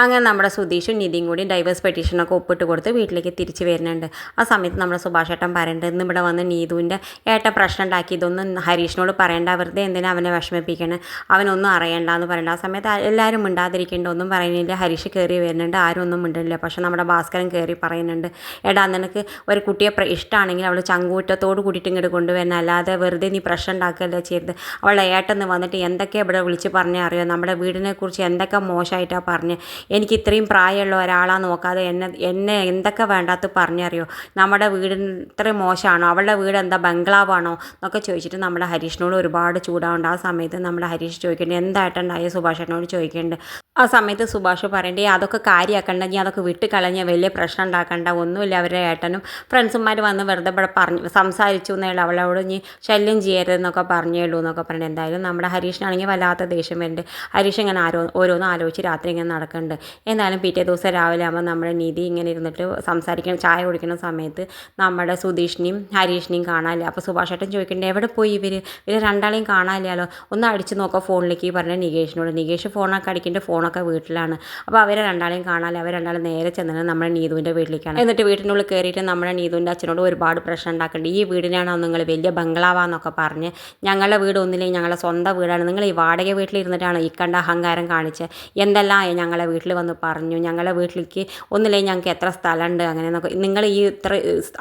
അങ്ങനെ നമ്മുടെ സുധീഷും നിധിയും കൂടി ഡൈവേഴ്സ് പെറ്റീഷനൊക്കെ ഒപ്പിട്ട് കൊടുത്ത് വീട്ടിലേക്ക് തിരിച്ച് വരുന്നുണ്ട്. ആ സമയത്ത് നമ്മുടെ സുഭാഷ് ഏട്ടൻ പറയുന്നുണ്ട്, ഇന്ന് ഇവിടെ വന്ന് നീതുവിൻ്റെ ഏട്ടൻ പ്രശ്നം ഉണ്ടാക്കി, ഇതൊന്നും ഹരീഷിനോട് പറയണ്ട, വെറുതെ എന്തിനാ അവനെ വിഷമിപ്പിക്കണം, അവനൊന്നും അറിയണ്ട എന്ന് പറയണ്ട. ആ സമയത്ത് എല്ലാവരും മിണ്ടാതിരിക്കേണ്ട, ഒന്നും പറയുന്നില്ല. ഹരീഷ് കയറി വരുന്നുണ്ട്, ആരും ഒന്നും മിണ്ടുന്നില്ല. പക്ഷെ നമ്മുടെ ഭാസ്കരൻ കയറി പറയുന്നുണ്ട്, എടാ നിനക്ക് ഒരു കുട്ടിയെ ഇഷ്ടമാണെങ്കിൽ അവൾ ചങ്കൂറ്റത്തോട് കൂടിയിട്ട് ഇങ്ങോട്ട് കൊണ്ടുവരണം, അല്ലാതെ വെറുതെ നീ പ്രശ്നം ഉണ്ടാക്കുകയല്ലേ ചെയ്ത്. അവളുടെ ഏട്ടെന്ന് വന്നിട്ട് എന്തൊക്കെ ഇവിടെ വിളിച്ച് പറഞ്ഞാൽ അറിയോ, നമ്മുടെ വീടിനെക്കുറിച്ച് എന്തൊക്കെ മോശമായിട്ടാണ് പറഞ്ഞ്, എനിക്ക് ഇത്രയും പ്രായമുള്ള ഒരാളാ നോക്കാതെ എന്നെ എന്തൊക്കെ വേണ്ടാത്ത പറഞ്ഞറിയോ, നമ്മുടെ വീട് ഇത്രയും മോശമാണോ, അവളുടെ വീട് എന്താ ബംഗ്ലാവാണോ എന്നൊക്കെ ചോദിച്ചിട്ട് നമ്മുടെ ഹരീഷിനോട് ഒരുപാട് ചൂടാവുണ്ട്. ആ സമയത്ത് നമ്മുടെ ഹരീഷ് ചോദിക്കേണ്ടത് എന്തായിട്ടുണ്ടായ സുഭാഷേട്ടനോട് ചോദിക്കേണ്ടത്. ആ സമയത്ത് സുഭാഷ് പറയേണ്ടേ, അതൊക്കെ കാര്യമാക്കണ്ട, നീ അതൊക്കെ വിട്ട് കളഞ്ഞ, വലിയ പ്രശ്നം ഉണ്ടാക്കണ്ട, ഒന്നുമില്ല, അവരുടെ ഏട്ടനും ഫ്രണ്ട്സുമാർ വന്ന് വെറുതെ ഇവിടെ സംസാരിച്ചു എന്നേളൂ, അവളോട് നീ ശല്യം ചെയ്യരുതെന്നൊക്കെ പറഞ്ഞേളൂ എന്നൊക്കെ പറഞ്ഞിട്ട്. എന്തായാലും നമ്മുടെ ഹരീഷിനാണെങ്കിൽ വല്ലാത്ത ദേഷ്യം വരുന്നുണ്ട്. ഹരീഷ് ഇങ്ങനെ ഓരോന്ന് ആലോചിച്ച് രാത്രി ഇങ്ങനെ നടക്കുന്നുണ്ട്. എന്നാലും പിറ്റേ ദിവസം രാവിലെ ആകുമ്പോൾ നമ്മുടെ നിധി ഇങ്ങനെ ഇരുന്നിട്ട് സംസാരിക്കണം, ചായ കുടിക്കുന്ന സമയത്ത് നമ്മുടെ സുധീഷിനെയും ഹരീഷിനെയും കാണാനില്ല. അപ്പോൾ സുഭാഷേട്ടൻ ചോദിക്കേണ്ടത്, എവിടെ പോയി ഇവർ രണ്ടാളെയും കാണാനില്ലല്ലോ, ഒന്ന് അടിച്ച് നോക്കാം ഫോണിലേക്ക് പറഞ്ഞ നികേഷിനോട്. നികേഷ് ഫോണൊക്കെ അടിക്കേണ്ട, ഫോണൊക്കെ വീട്ടിലാണ്. അപ്പോൾ അവരെ രണ്ടാളെയും കാണാനില്ല. അവർ രണ്ടാളും നേരെ ചെന്നത് നമ്മുടെ നീതുവിൻ്റെ വീട്ടിലേക്കാണ്. എന്നിട്ട് വീട്ടിനുള്ളിൽ കയറിയിട്ട് നമ്മുടെ നീതുവിൻ്റെ അച്ഛനോട് ഒരുപാട് പ്രശ്നം ഉണ്ടാക്കുന്നുണ്ട്. ഈ വീടിനാണോ നിങ്ങൾ വലിയ ബംഗ്ലാവാന്നൊക്കെ പറഞ്ഞ്, ഞങ്ങളുടെ വീട് ഒന്നില്ലെങ്കിൽ ഞങ്ങളുടെ സ്വന്തം വീടാണ്, നിങ്ങൾ ഈ വാടക വീട്ടിലിരുന്നിട്ടാണ് ഈ കണ്ട അഹങ്കാരം കാണിച്ച്, എന്തെല്ലാം ഞങ്ങളെ വീട്ടിൽ വന്ന് പറഞ്ഞു, ഞങ്ങളുടെ വീട്ടിലേക്ക് ഒന്നില്ലെങ്കിൽ ഞങ്ങൾക്ക് എത്ര സ്ഥലമുണ്ട് അങ്ങനെ എന്നൊക്കെ, നിങ്ങൾ ഈ ഇത്ര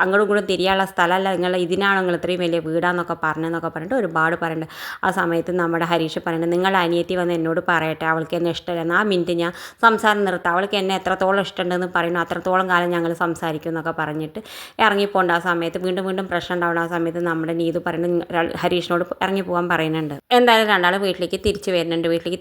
അങ്ങോട്ടും ഇങ്ങോട്ടും തിരിയാനുള്ള സ്ഥലമല്ല, നിങ്ങൾ ഇതിനാണോ നിങ്ങൾ ഇത്രയും വലിയ വീടാന്നൊക്കെ പറഞ്ഞെന്നൊക്കെ പറഞ്ഞിട്ട് ഒരുപാട് പറയുന്നുണ്ട്. ആ സമയത്ത് നമ്മുടെ ഹരീഷ് പറയുന്നത്, നിങ്ങളുടെ അനിയത്തി വന്ന് എന്നോട് പറയട്ടെ, അവൾക്ക് എന്നെ ഇഷ്ടമല്ല, ആ മിനിറ്റ് ഞാൻ സംസാരം നിർത്താം, അവൾക്ക് എന്നെ എത്രത്തോളം ഇഷ്ടമുണ്ടെന്ന് പറയുന്നു, അത്രത്തോളം കാലം ഞങ്ങൾ സംസാരിക്കും എന്നൊക്കെ പറഞ്ഞിട്ട് ഇറങ്ങിപ്പോണ്ട്. ആ സമയത്ത് വീണ്ടും വീണ്ടും പ്രശ്നം ഉണ്ടാവുന്ന ആ സമയത്ത് നമ്മുടെ നീതു പറയുന്നത് ഹരീഷിനോട് ഇറങ്ങി പോകാൻ പറയുന്നുണ്ട്. എന്തായാലും രണ്ടാളും വീട്ടിലേക്ക് തിരിച്ച് വരുന്നുണ്ട്. വീട്ടിലേക്ക്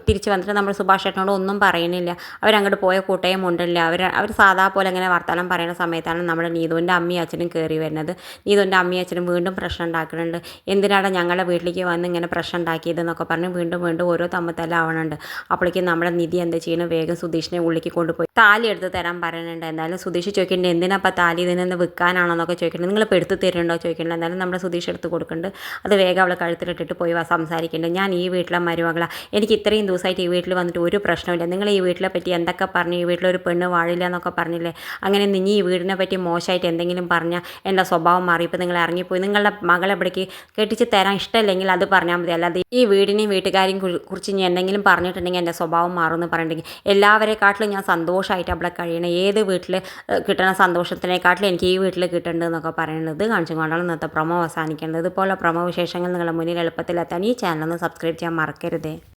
തിരിച്ച് വന്നിട്ട് നമ്മൾ സുഭാഷ് ഏട്ടനോട് ഒന്നും പറയുന്നില്ല. അവരങ്ങോട്ട് പോയ കൂട്ടയും ഉണ്ടല്ല, അവർ സാധാ പോലെ ഇങ്ങനെ വർത്തമാനം പറയുന്ന സമയത്താണ് നമ്മുടെ നീതുവിൻ്റെ അമ്മയും അച്ഛനും കയറി വരുന്നത്. നീതുവിൻ്റെ അമ്മയും അച്ഛനും വീണ്ടും പ്രശ്നം ഉണ്ടാക്കുന്നുണ്ട്. എന്തിനാണ് ഞങ്ങളുടെ വീട്ടിലേക്ക് വന്ന് ഇങ്ങനെ പ്രശ്നം ഉണ്ടാക്കിയതെന്നൊക്കെ പറഞ്ഞ് വീണ്ടും വീണ്ടും ഓരോ തമ്മിത്തല്ലാവണുണ്ട്. അപ്പോഴേക്കും നമ്മുടെ നിധി എന്താ ചെയ്യുന്നത്, വേഗം സുധീഷിനെ ഉള്ളിലേക്ക് കൊണ്ടുപോയി താലി എടുത്ത് തരാൻ പറയുന്നുണ്ട്. എന്തായാലും സുധീഷ് ചോദിക്കേണ്ടത്, എന്തിനാപ്പോൾ താലി ഇതിനെന്ന് വിൽക്കാനാണോ എന്നൊക്കെ ചോദിക്കേണ്ടത്, നിങ്ങൾ ഇപ്പോൾ എടുത്ത് തരുന്നുണ്ടോ ചോദിക്കേണ്ടത്. എന്തായാലും നമ്മുടെ സുധീഷ് എടുത്ത് കൊടുക്കുന്നുണ്ട്. അത് വേഗം അവളെ കഴുത്തിലിട്ടിട്ട് പോയി സംസാരിക്കേണ്ടത്, ഞാൻ ഈ വീട്ടിലെ മരുമകളാണ്, എനിക്ക് ഇത്രയും ദിവസമായിട്ട് ഈ വീട്ടിൽ വന്നിട്ട് ഒരു പ്രശ്നമില്ല, നിങ്ങൾ ഈ വീട്ടിലെ പറ്റി എന്തൊക്കെ പറഞ്ഞു, ഈ വീട്ടിലൊരു പെണ്ണ് വാഴില്ല എന്നൊക്കെ പറഞ്ഞില്ലേ, അങ്ങനെ നീ ഈ വീടിനെ പറ്റി മോശമായിട്ട് എന്തെങ്കിലും പറഞ്ഞാൽ എൻ്റെ സ്വഭാവം മാറി, ഇപ്പോൾ നിങ്ങൾ ഇറങ്ങിപ്പോയി, നിങ്ങളുടെ മകളെ ഇവിടേക്ക് കെട്ടിച്ച് തരാൻ ഇഷ്ടമില്ലെങ്കിൽ അത് പറഞ്ഞാൽ മതി, അല്ലാതെ ഈ വീടിനെയും വീട്ടുകാരെയും കുറിച്ച് ഞാൻ എന്തെങ്കിലും പറഞ്ഞിട്ടുണ്ടെങ്കിൽ എൻ്റെ സ്വഭാവം മാറുമെന്ന് പറഞ്ഞിട്ടുണ്ടെങ്കിൽ, എല്ലാവരെക്കാട്ടിലും ഞാൻ സന്തോഷമായിട്ട് അവിടെ കഴിയണം, ഏത് വീട്ടിൽ കിട്ടുന്ന സന്തോഷത്തിനെക്കാട്ടിലും എനിക്ക് ഈ വീട്ടിൽ കിട്ടേണ്ടതെന്നൊക്കെ പറയുന്നത് കാണിച്ചു കൊണ്ടാണ് ഇന്നത്തെ പ്രൊമോ അവസാനിക്കേണ്ടത്. ഇതുപോലെ പ്രൊമോ വിശേഷങ്ങൾ നിങ്ങളുടെ മുന്നിൽ എളുപ്പത്തിലെത്താൻ ഈ ചാനൽ ഒന്ന് സബ്സ്ക്രൈബ് ചെയ്യാൻ മറക്കരുതേ.